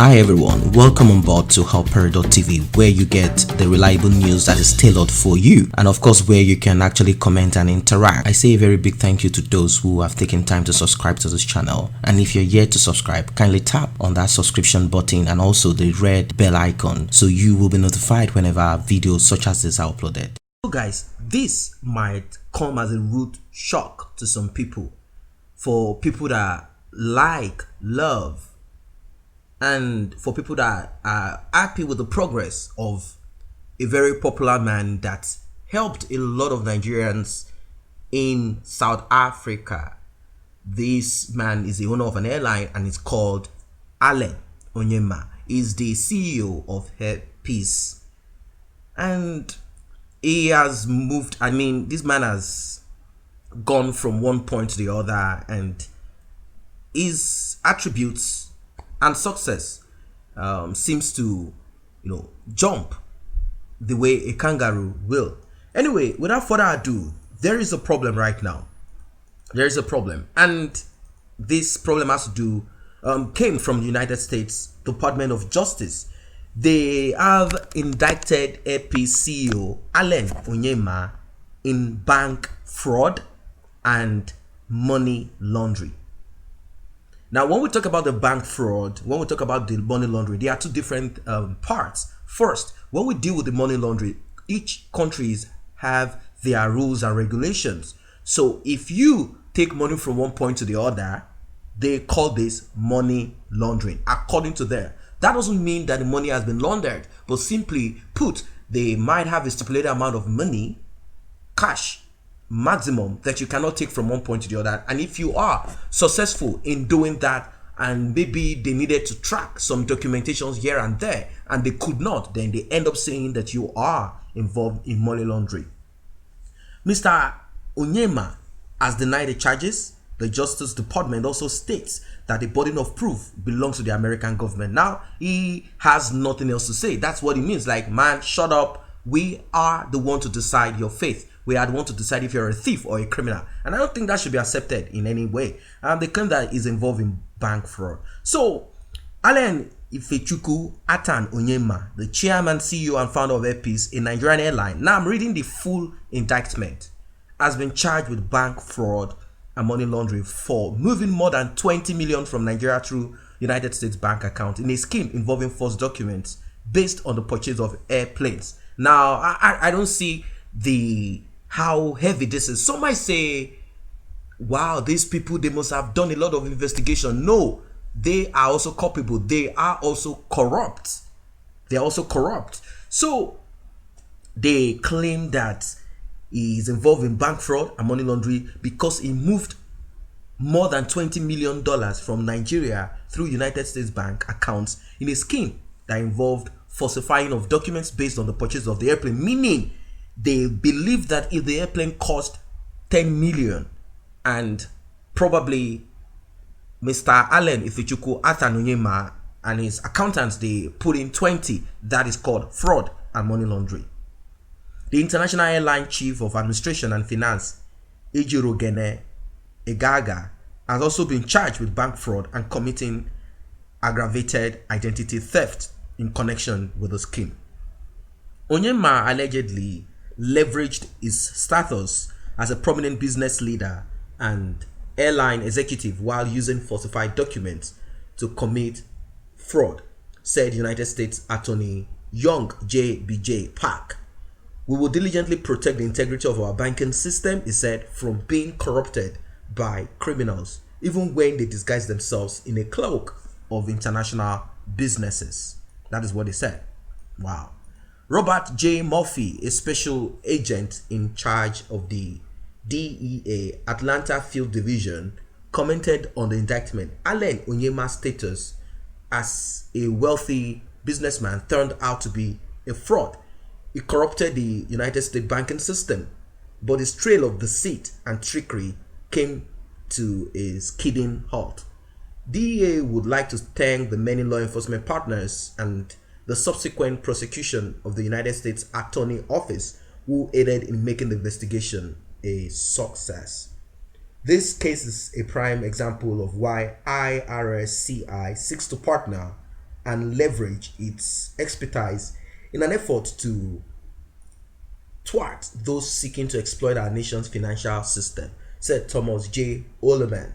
Hi everyone, welcome on board to Helper.tv, where you get the reliable news that is tailored for you, and of course where you can actually comment and interact. I say a very big thank you to those who have taken time to subscribe to this channel, and if you're yet to subscribe, kindly tap on that subscription button and also the red bell icon so you will be notified whenever videos such as this are uploaded. So guys, this might come as a rude shock to some people, for people that love, and for people that are happy with the progress of a very popular man that helped a lot of Nigerians in South Africa. This man is the owner of an airline and it's called Onyema. He's the CEO of Airpeace. And he has moved, this man has gone from one point to the other, and his attributes and success seems to, jump the way a kangaroo will. Anyway, without further ado, there is a problem right now. There is a problem, and this problem has to do came from the United States Department of Justice. They have indicted Airpeace CEO Onyema in bank fraud and money laundering. Now, when we talk about the bank fraud, when we talk about the money laundering, there are two different parts. First, when we deal with the money laundering, each countries have their rules and regulations. So if you take money from one point to the other, they call this money laundering, according to them. That doesn't mean that the money has been laundered, but simply put, they might have a stipulated amount of money, cash, maximum, that you cannot take from one point to the other. And if you are successful in doing that, and maybe they needed to track some documentations here and there and they could not, then they end up saying that you are involved in money laundering. Mr. Onyema has denied the charges. The Justice Department also states that the burden of proof belongs to the American government. Now, he has nothing else to say. That's what it means. Like, man, shut up. We are the one to decide your fate. We are the one to decide if you're a thief or a criminal. And I don't think that should be accepted in any way. They claim that is involved in bank fraud. So, Ifechukwu Onyema, the chairman, CEO, and founder of Airpeace, a Nigerian airline, now I'm reading the full indictment, has been charged with bank fraud and money laundering for moving more than 20 million from Nigeria through United States bank account in a scheme involving false documents based on the purchase of airplanes. Now, I don't see how heavy this is. Some might say, wow, these people, they must have done a lot of investigation. No, they are also culpable. They are also corrupt. They are also corrupt. So they claim that he is involved in bank fraud and money laundering because he moved more than $20 million from Nigeria through United States bank accounts in a scheme that involved falsifying of documents based on the purchase of the airplane, meaning they believe that if the airplane cost 10 million and probably Mr. Ifechukwu Onyema and his accountants, they put in 20, that is called fraud and money laundering. The International Airline Chief of Administration and Finance, Ejirogene Egaga, has also been charged with bank fraud and committing aggravated identity theft in connection with the scheme. Onyema allegedly leveraged his status as a prominent business leader and airline executive while using falsified documents to commit fraud, said United States Attorney Young J.B.J. Park. We will diligently protect the integrity of our banking system, he said, from being corrupted by criminals, even when they disguise themselves in a cloak of international businesses. That is what he said. Wow. Robert J. Murphy, a special agent in charge of the DEA Atlanta Field Division, commented on the indictment. Onyema's status as a wealthy businessman turned out to be a fraud. He corrupted the United States banking system, but his trail of deceit and trickery came to a skidding halt. DEA would like to thank the many law enforcement partners and the subsequent prosecution of the United States Attorney Office, who aided in making the investigation a success. This case is a prime example of why IRSCI seeks to partner and leverage its expertise in an effort to thwart those seeking to exploit our nation's financial system, said Thomas J. Oleman,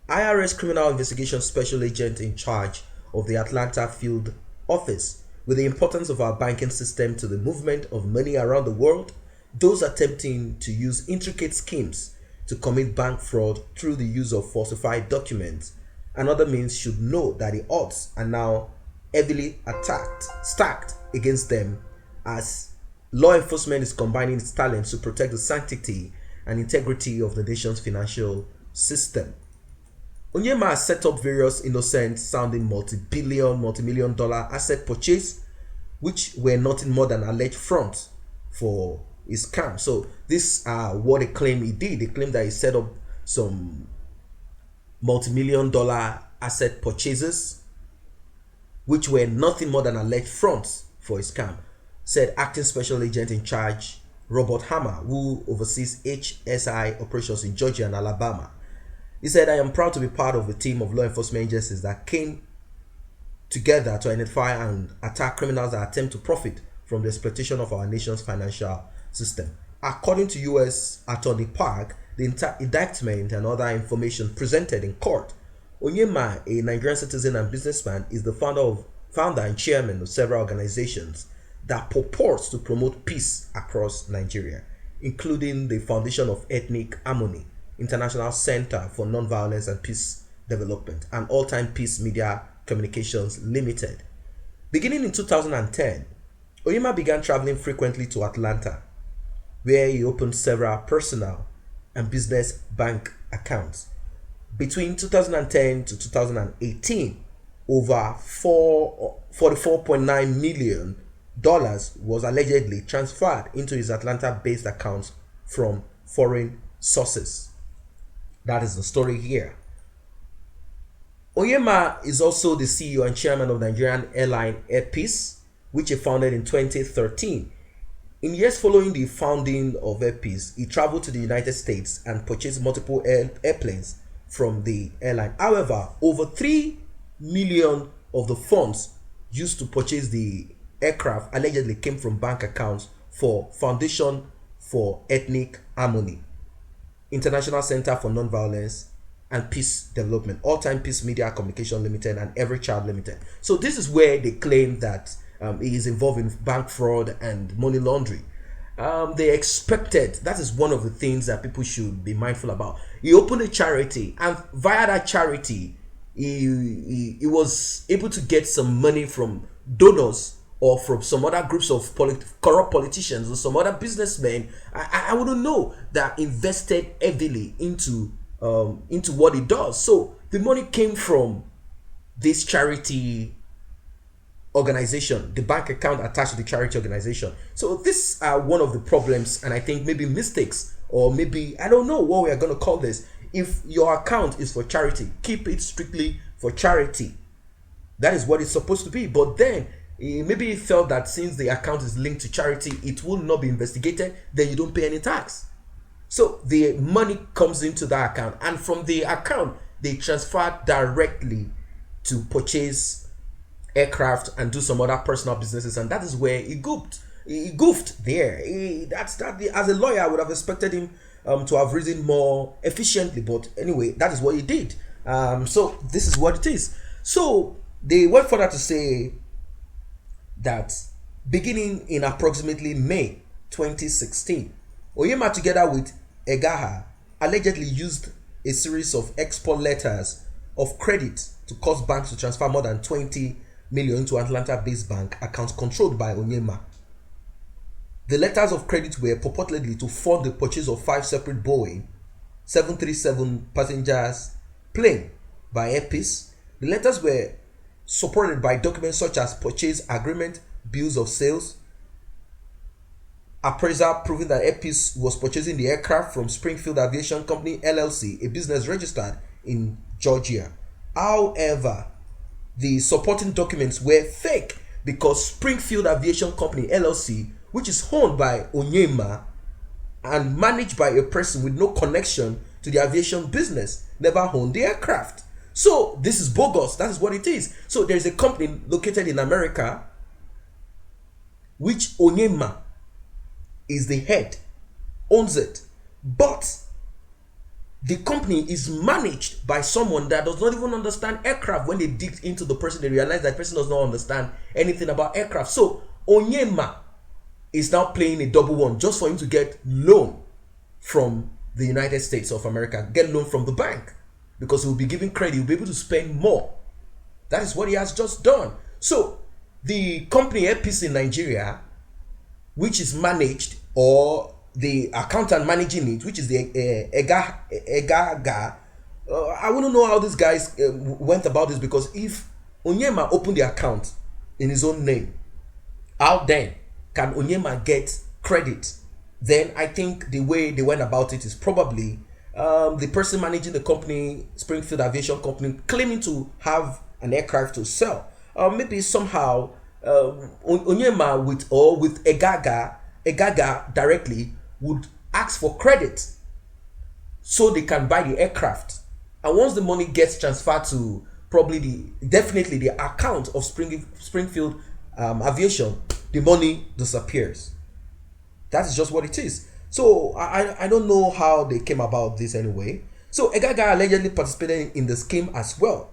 IRS Criminal Investigation Special Agent in charge of the Atlanta Field Office. With the importance of our banking system to the movement of money around the world, those attempting to use intricate schemes to commit bank fraud through the use of falsified documents and other means should know that the odds are now heavily stacked against them, as law enforcement is combining its talents to protect the sanctity and integrity of the nation's financial system. Onyema has set up various innocent-sounding multi-million dollar asset purchase, which were nothing more than alleged front for his scam. So this are what they claim he did. They claim that he set up some multi-million dollar asset purchases, which were nothing more than alleged fronts for his scam, said acting special agent in charge Robert Hammer, who oversees HSI operations in Georgia and Alabama. He said, I am proud to be part of a team of law enforcement agencies that came together to identify and attack criminals that attempt to profit from the exploitation of our nation's financial system. According to U.S. Attorney Park, the indictment and other information presented in court, Onyema, a Nigerian citizen and businessman, is the founder and chairman of several organizations that purports to promote peace across Nigeria, including the Foundation of Ethnic Harmony, International Center for Nonviolence and Peace Development, and All Time Peace Media Communications Limited. Beginning in 2010, Onyema began traveling frequently to Atlanta, where he opened several personal and business bank accounts. Between 2010 to 2018, over $44.9 million was allegedly transferred into his Atlanta-based accounts from foreign sources. That is the story here. Onyema is also the CEO and chairman of Nigerian airline Airpeace, which he founded in 2013. In years following the founding of Airpeace, he traveled to the United States and purchased multiple airplanes from the airline. However, over 3 million of the funds used to purchase the aircraft allegedly came from bank accounts for Foundation for Ethnic Harmony, International Center for Nonviolence and Peace Development, All Time Peace Media Communication Limited, and Every Child Limited. So this is where they claim that he is involved in bank fraud and money laundering. They expected, that is one of the things that people should be mindful about. He opened a charity, and via that charity, he was able to get some money from donors or from some other groups of corrupt politicians or some other businessmen. I wouldn't know, that invested heavily into what he does. So the money came from this charity organization, the bank account attached to the charity organization. So this are one of the problems, and I think maybe mistakes, or maybe, I don't know what we are going to call this. If your account is for charity, keep it strictly for charity. That is what it's supposed to be. But then maybe he felt that since the account is linked to charity, it will not be investigated, then you don't pay any tax. So the money comes into that account, and from the account they transfer directly to purchase aircraft and do some other personal businesses, and that is where he goofed there. As a lawyer, I would have expected him to have reasoned more efficiently, but anyway, that is what he did. So this is what it is. So they went further to say that beginning in approximately May 2016, Onyema, together with Egaha, allegedly used a series of export letters of credit to cause banks to transfer more than 20 million into Atlanta-based bank accounts controlled by Onyema. The letters of credit were purportedly to fund the purchase of 5 separate Boeing 737 passengers plane by Airpeace. The letters were supported by documents such as purchase agreement, bills of sales, appraisal proving that Airpeace was purchasing the aircraft from Springfield Aviation Company LLC, a business registered in Georgia. However, the supporting documents were fake, because Springfield Aviation Company LLC, which is owned by Onyema and managed by a person with no connection to the aviation business, never owned the aircraft. So this is bogus. That is what it is. So there's a company located in America, which Onyema is the head, owns it. But the company is managed by someone that does not even understand aircraft. When they dig into the person, they realize that person does not understand anything about aircraft. So Onyema is now playing a double one just for him to get loan from the United States of America, get loan from the bank, because he will be given credit, he'll be able to spend more. That is what he has just done. So the company Airpeace in Nigeria, which is managed, or the accountant managing it, which is the Egaga, I wouldn't know how these guys went about this, because if Onyema opened the account in his own name, how then can Onyema get credit? Then I think the way they went about it is probably the person managing the company, Springfield Aviation Company, claiming to have an aircraft to sell. Maybe somehow Onyema with Egaga directly would ask for credit so they can buy the aircraft. And once the money gets transferred to probably definitely the account of Springfield Aviation, the money disappears. That is just what it is. So I don't know how they came about this anyway. So Egaga allegedly participated in the scheme as well.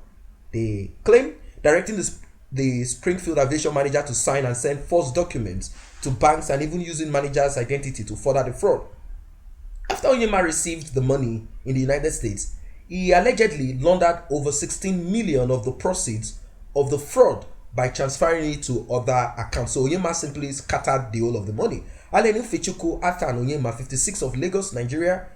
They claim directing the Springfield Aviation manager to sign and send false documents to banks, and even using manager's identity to further the fraud. After Onyema received the money in the United States, he allegedly laundered over 16 million of the proceeds of the fraud by transferring it to other accounts. So Onyema simply scattered the whole of the money. Aleni Fechuku Atan Onyema, 56 of Lagos, Nigeria,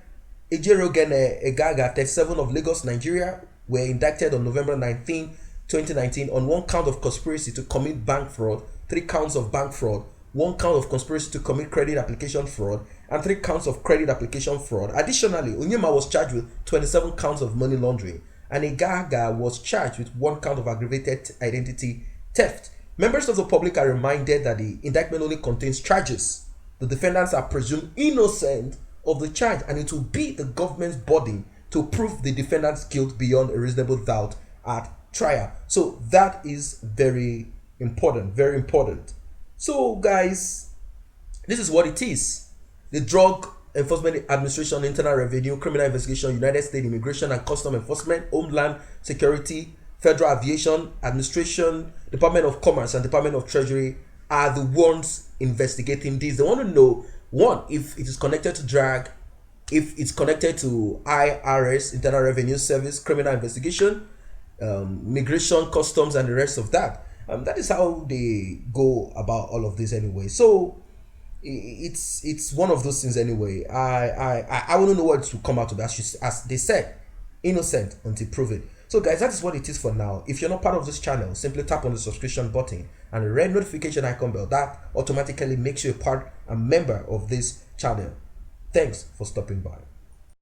Ejerogene Egaga, 37 of Lagos, Nigeria, were indicted on November 19, 2019 on one count of conspiracy to commit bank fraud, 3 counts of bank fraud, 1 count of conspiracy to commit credit application fraud, and 3 counts of credit application fraud. Additionally, Onyema was charged with 27 counts of money laundering, and Egaga was charged with 1 count of aggravated identity theft. Members of the public are reminded that the indictment only contains charges. The defendants are presumed innocent of the charge, and it will be the government's burden to prove the defendant's guilt beyond a reasonable doubt at trial. So that is very important, very important. So guys, this is what it is. The Drug Enforcement Administration, Internal Revenue, Criminal Investigation, United States Immigration and Custom Enforcement, Homeland Security, Federal Aviation Administration, Department of Commerce, and Department of Treasury are the ones investigating this. They want to know, one, if it is connected to drag, if it's connected to IRS, Internal Revenue Service, Criminal Investigation, Migration, Customs, and the rest of that. That is how they go about all of this anyway. So it's one of those things anyway. I wouldn't know what to come out of that. As they said, innocent until proven. So guys, that is what it is for now. If you're not part of this channel, simply tap on the subscription button and the red notification icon bell. That automatically makes you a member of this channel. Thanks for stopping by.